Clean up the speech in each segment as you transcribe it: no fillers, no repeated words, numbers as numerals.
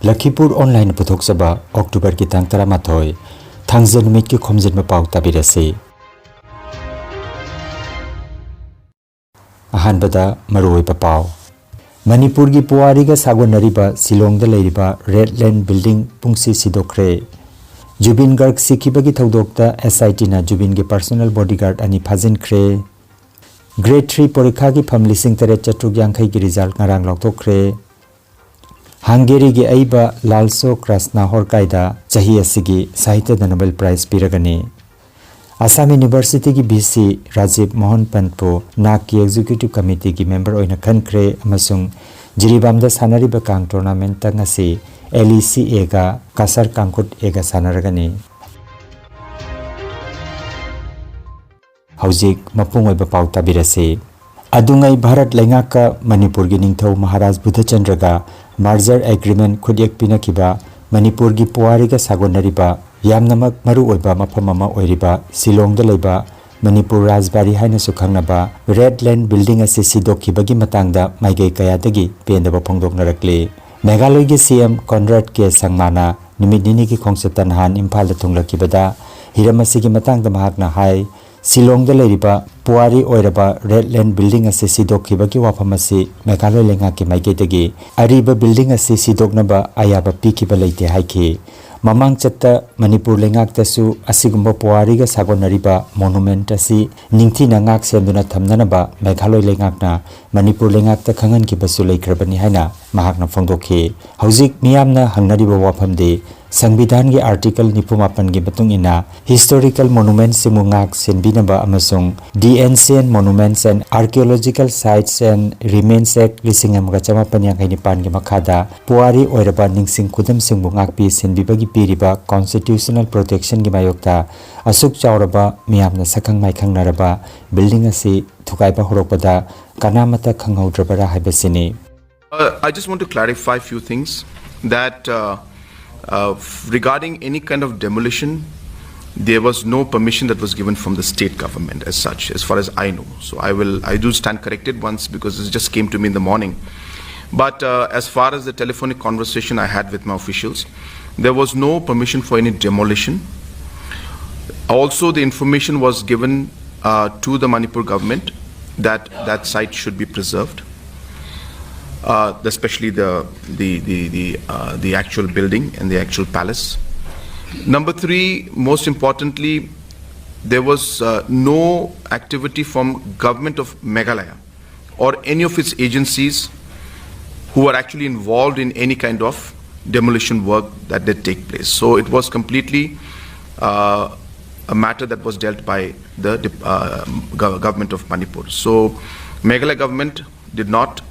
Lakhipur online puthokchaba October ki tang 13 thangja numit ki Khomjinba Pao tabirase. Ahanbada maroiba Pao Manipur gi puari ga sagonariba Silong da leiriba Red Land building pungsi sidokre. Jubin Garg sikibagi thodokta SIT na Jubin gi personal bodyguard ani phajin kre. Grade 3 porikha gi famlising tare chatruk yangkhai gi result ngarang lokthokre. Hungary gi aiba Lalso Krasna Horkaida chahi asigi Sahitya da Nobel Prize piragani. Assam University ki BC Rajiv Mohan Pantpo NAC ki Executive Committee ki member oina khankre amasung Jiribamda sanariba kang tournament ta ngasi LECA ga Kasar Kangkut ega sanaragani. Haujik mapung oiba pau tabirase. Adungai Bharat Lengaka Manipur gi ningthau Maharaj Buddhachandra ga merger agreement khudyak pinakiba Manipur gi puari ga sagonariba yamnamak maru oiba mafam ama oiriba Silong da leiba Manipur Rajbari haina sukhangnaba Red Land building ase sidokibagi matangda maigai kaya dagi pendaba phongdoknarakle. Meghalaya gi CM Conrad K Sangmana numit nini gi khongsatan han Imphal da thunglakibada hiramasi gi matangda mahakna hai Silong da leiriba puari oiraba Red Land building ase sidokibagi wafamasi Meghalaya lenga ki maigedagi ariba building ase sidoknaba ayaba pikiba leite haiki. Mamang chatta Manipur lengak tasu asigumba puari ga sagonariba monument asi ningthi na ngak senduna thamnanaba Meghalaya lengakna Manipur lengak ta khangan ki basu leikrabani haina mahakna phongdokhi. Haujik miyamna hangnariba wafamde Sangbidan gi article nipumapan gi batung ina historical monuments simu ngak senbinaba amasung DNCN monuments and archaeological sites and remains act lisingam ga chamapan yang ni pan gi makhada puari oiraba ningsing khudam singbu ngak pi senbibagi piriba constitutional protection gi mayokta asuk chawraba miyamna sakhang mai khangnaraba building asi thukaiba horokpada kanamata khanghaudrabara haibasini. I just want to clarify a few things that regarding any kind of demolition, there was no permission that was given from the state government as such, as far as I know. So I do stand corrected once because this just came to me in the morning. But as far as the telephonic conversation I had with my officials, there was no permission for any demolition. Also, the information was given to the Manipur government that that site should be preserved. Especially the actual building and the actual palace. Number 3, most importantly, there was no activity from government of Meghalaya or any of its agencies who were actually involved in any kind of demolition work that did take place. So it was completely a matter that was dealt by the government of Manipur. So Meghalaya government did not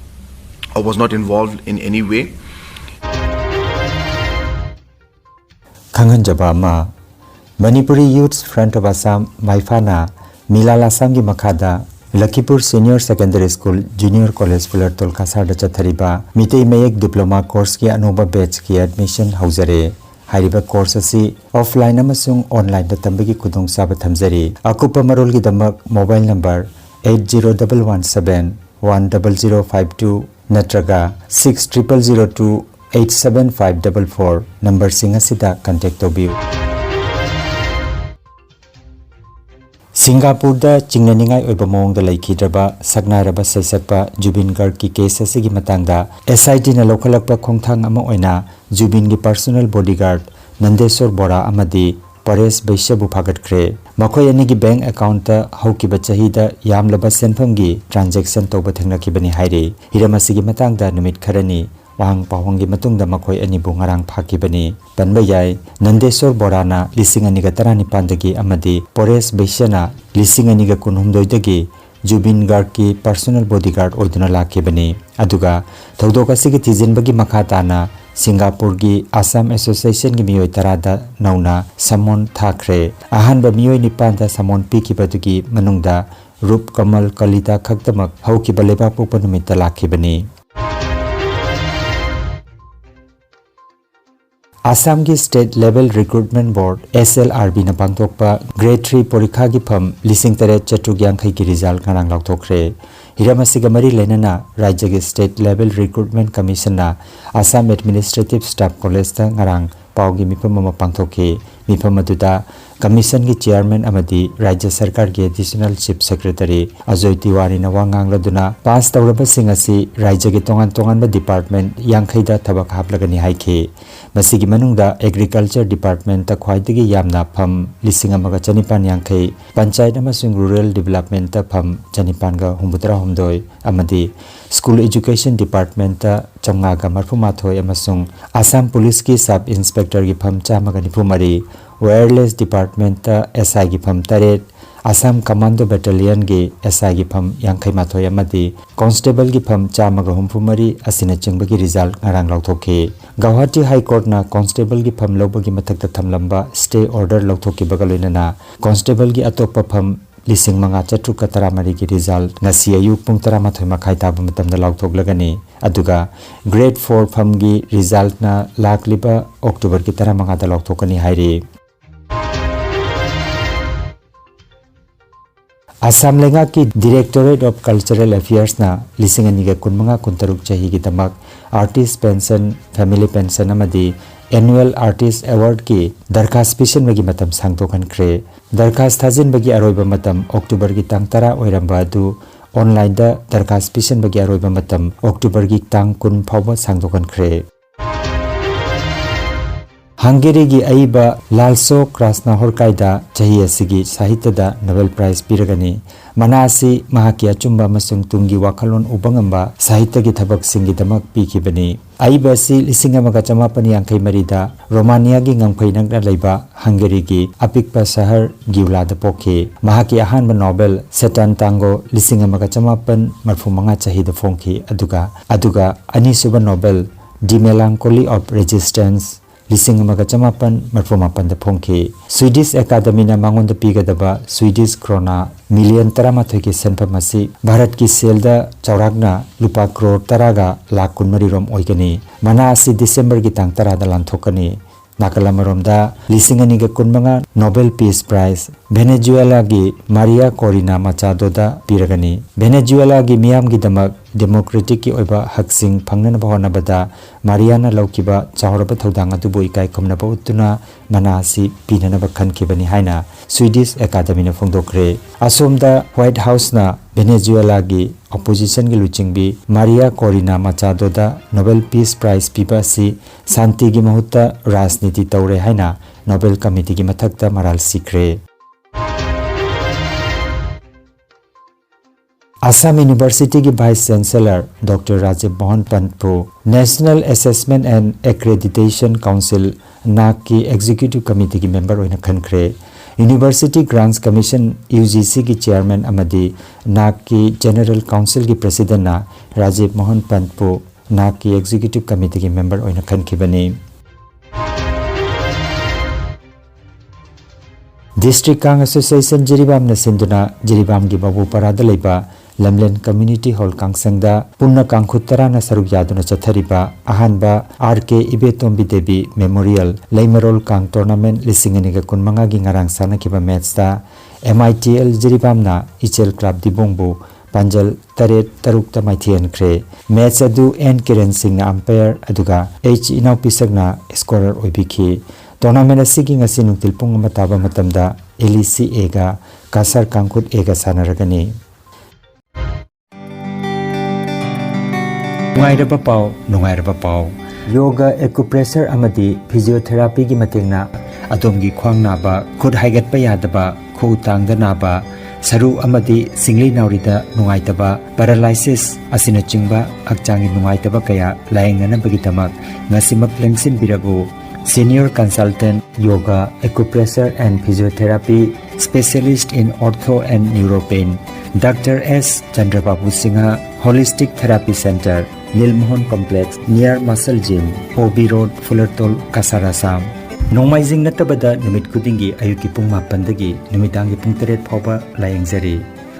or was not involved in any way. Khanganjaba ma Manipuri Youths Front of Assam Maifana Milal Assam gi makhada Lakhipur Senior Secondary School Junior College Fulartol Kasar da chathariba mitei mayek diploma course ki anoba batch ki admission haujare. Hariba course asi offline amasung online da tambagi kudong saba thamjari. Akupa marol gi damak mobile number 801117 10052 Natraga 6002875544 number singasida contact tobiu. Singapore da chingnaningai oiba mong da laikhidraba sagnaraba saisakpa Jubin Garg ki case asigi matangda SIT na lokalakpa khongthang ama oina Jubin gi personal bodyguard Nandeswar Bora amadi Pares Baishabu Phagatkre Makhoi ani gi bank account ta haukiba chahida yamlaba senpham gi transaction toba thengnakibani haire hiramasi gi matangda numit kharani wang pawang gi matungda makhoi ani bu ngarang phakibani panba yai Nandeswar Borana lisingani ga 19 dagi amadi Pares Baishana lisingani ga 19 dagi Jubin Garg ki personal bodyguard oiduna lakibani aduga thodokasi gi tijenbagi makhatana Singapore gi Assam Association gi miyoi tarada nauna samon thakre ahanba miyoi nipanda samon pikibatugi manungda Rup Kamal Kalita khaktamak haukiba leba popanumita lakhibani. Assam ki State Level Recruitment Board SLRB na pangtokpa Grade 3 porikha gi pham lising tare chatrugyan khai ki result ngarang laukthokre hiramasiga mari lenana rajya gi State Level Recruitment Commission na Assam Administrative Staff College ta ngarang pau gi mifam ma pangthoke mifam aduda Commission ki Chairman amadi Rajya Sarkar ki Additional Chief Secretary Ajoy Tiwari na wangang laduna pass tawraba sing asi rajya gi tongan ba department yangkhaida thabak haplagani haike masigi manungda Agriculture Department ta khwaidagi yamna pham lising amaga chanipan yangkhai Panchayat amasung Rural Development ta pham chanipan ga humbutara humdoi amadi School Education Department ta chonga ga marphuma thoi amasung Assam Police ki Sub Inspector gi pham chamaga nipumari Wireless Department ta SI gi pham taret Assam Commando Battalion gi SI gi pham yangkhai mathoi amadi Constable gi pham chamaga humpumari asina chingba gi result ngarang lauthoke Guwahati High Court na Constable gi pham lobagi mathakta thamlamba stay order lauthoki bagaloinana Constable gi atopa pham lising manga chatruk katara mari gi result ngasi ayuk pung tara mathoi makhai tabu matamda lauthoklagani aduga Grade 4 pham gi result na lakliba October ki tara manga da lauthokani hairi Assam lenga ki Directorate of Cultural Affairs na lising aniga kunmanga kuntaruk chahi gi tamak Artist Pension Family Pension amadi Annual Artist Award ki darkhas pisen bagi matam sangtokan kre darkhas thajin bagi aroiba matam October gi tang tara oiramba adu online da darkhas pisen bagi aroiba matam October gi tang kun phawba sangtokan kre Hungary gi aiba lalso krasna horkaida chahi asigi sahitya da Nobel Prize piragani manasi mahaki achumba masung tungi wakhalon ubangamba sahitya gi thabak singi damak pikibani aiba si lisinga maga chamapani yangkai marida Romania gi ngangphai nangna leiba Hungary gi apikpa sahar giula da pokhe mahaki ahanba Nobel Satan Tango lisinga maga chamapan marfumanga chahi da phongki aduga ani suba Nobel The Melancholy of Resistance lising amaga chamapan marfumapan da phongki Swedish Academy na mangon da pigadaba Swedish krona million taramathoi ki senpamasi Bharat ki selda chaurakna lupa crore taraga lakh kunmari rom oigani mana asi December gi tang tara da lanthokani Nakalamaromda lising ani ga kunmanga Nobel Peace Prize Venezuela gi Maria Corina Machado da piragani Venezuela gi miyam gi damak democratic ki oiba haksing phangnana bahona bada Mariana laukiba chawraba thodang atubu ikai khomna ba utuna manasi pinana ba khankibani haina Swedish Academy na phongdokre asomda White House na Venezuela gi opposition gi luchingbi Maria Corina Machado da Nobel Peace Prize piba si santi gi mahutta rajniti tawre haina Nobel Committee gi mathakta maral sikre Assam University ki Vice Chancellor Dr. Rajiv Mohan Pantpu National Assessment and Accreditation Council NAC ki Executive Committee ki member oina khankre University Grants Commission UGC ki Chairman amadi NAC ki General Council ki President na Rajiv Mohan Pantpu NAC ki Executive Committee ki member oina khankibani District Kang Association Jiribam na sinduna Jiribam gi babu parada leiba Lamlen Community Hall Kangsangda Punna Kangkhutara na saruk yaduna chathariba ahanba RK Ibetombi Devi Memorial Leimarol Kang Tournament lisingani ga kunmanga gi ngarang sana kiba match da MITL Jiribam na Ichel Club Dibongbu Panjal Taret Taruk ta Maithian Kre match adu N Kiran Singh na umpire aduga H Inau Pisak na scorer oibiki Tournament asigi ngasi nungtil pung mataba matamda LECA ga Kasar Kangkhut A ga sanaragani Nungairaba Pao Yoga acupressure amadi physiotherapy gi matingna adomgi khwang naba khud haigat pa yadaba khu tangda naba saru amadi singli naurida nungaitaba paralysis asina chingba akchangi nungaitaba kaya laingana bagitamak ngasimak lengsin biragu Senior Consultant Yoga Acupressure and Physiotherapy Specialist in Ortho and Neuropain Dr. S. Chandrababu Singha Holistic Therapy Center Nilmohon Complex near Muscle Gym OB Road Fullertol Kasarasam Nomaizing natabada numit kudingi ayuki pung mapandagi numitangi pung teret phoba layangzari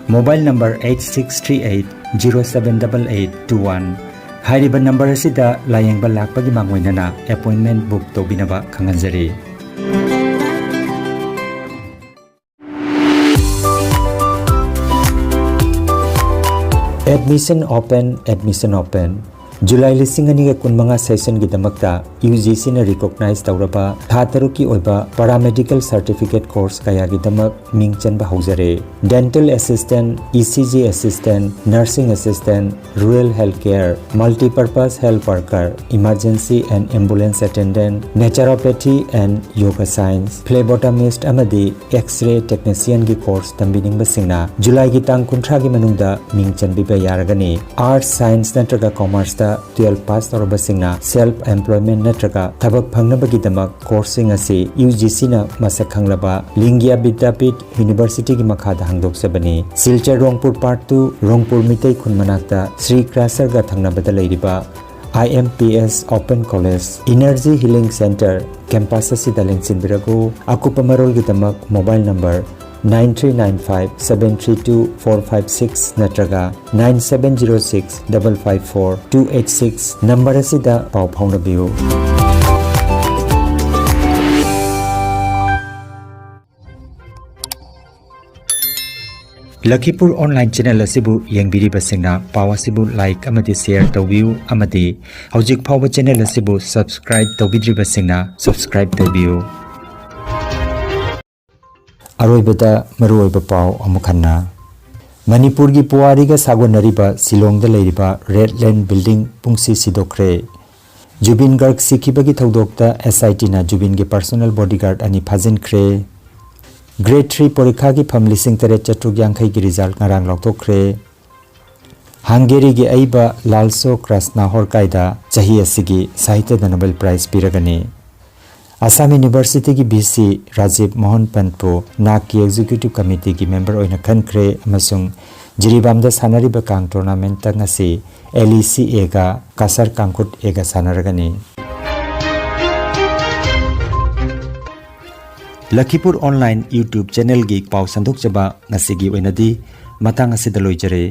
Mobile number 8638 078821 हाइरिबा नंबर असिदा लायेंबा लाकपगी मांगोइनना appointment book तौबिनबा खंगनजरी। Admission open July listing ani kunmanga session gi damakta UGC na recognize tawraba thatharu ki oiba paramedical certificate course kaya gi damak mingchan ba haujare dental assistant ECG assistant nursing assistant rural healthcare multipurpose health worker emergency and ambulance attendant naturopathy and yoga science phlebotomist amadi x-ray technician gi course tambining basingna July gi tang kunthra gi manungda mingchan biba yaragani arts science natraga commerce 12 pass तौरबा सिंगना self employment नत्रगा थबक फंगनबगी दमक कोर्सिंग असी UGC ना मसक खंगलबा लिंगिया विद्यापीठ यूनिवर्सिटी की मखादा हंगदोक्सबनी सिलचर रोंगपुर पार्ट 2 रोंगपुर मितै खुन मनाक्ता श्री क्रासर गा थंगनबदा लैरिबा IMPS Open College Energy Healing Center campus असिदा लेंसिनबिरगो अकुपा मरोल की दमक मोबाइल नंबर 9395732456 नत्रगा 9706554286 नंबर असिदा पाव फाउनबियो। Lakhipur online channel asibu yengbiriba singna paw asibu like amadi share tawbiu amadi hojik phawba channel asibu subscribe tawbidriba singna subscribe tawbiu। अरोइबदा मरुइबा पाव अमुखन्ना मणिपुर की पुवारी का सागोनरिबा सिलोंगदा लैरिबा रेड लैंड बिल्डिंग पुंगसी सिदोखरे जुबिन गर्ग सिखिबगी थौदोक्ता SIT ना जुबिन के पर्सनल बॉडीगार्ड अनि फाजिनख्रे ग्रेड 3 परीक्षा की फम लिसिंग तरे चट्रुक यांखै की रिजल्ट ngarang लौथोखरे हंगेरी की अइबा लालसो कृष्णा होरकाइदा चाही असिगी साहित्य नोबेल प्राइज पिरगनी असम यूनिवर्सिटी की BC राजीव मोहन पंतपो नाक की एग्जीक्यूटिव कमिटी की मेंबर ओइना खनख्रे अमसुंग जिरीबामदा सानरिबा कांग टूर्नामेंट तंगसी LECA का Kasar कांगकुट एगा सानरगनी। Lakhipur online YouTube channel की पाव संदोक जबा ngasi gi oinadi matang asida loijare।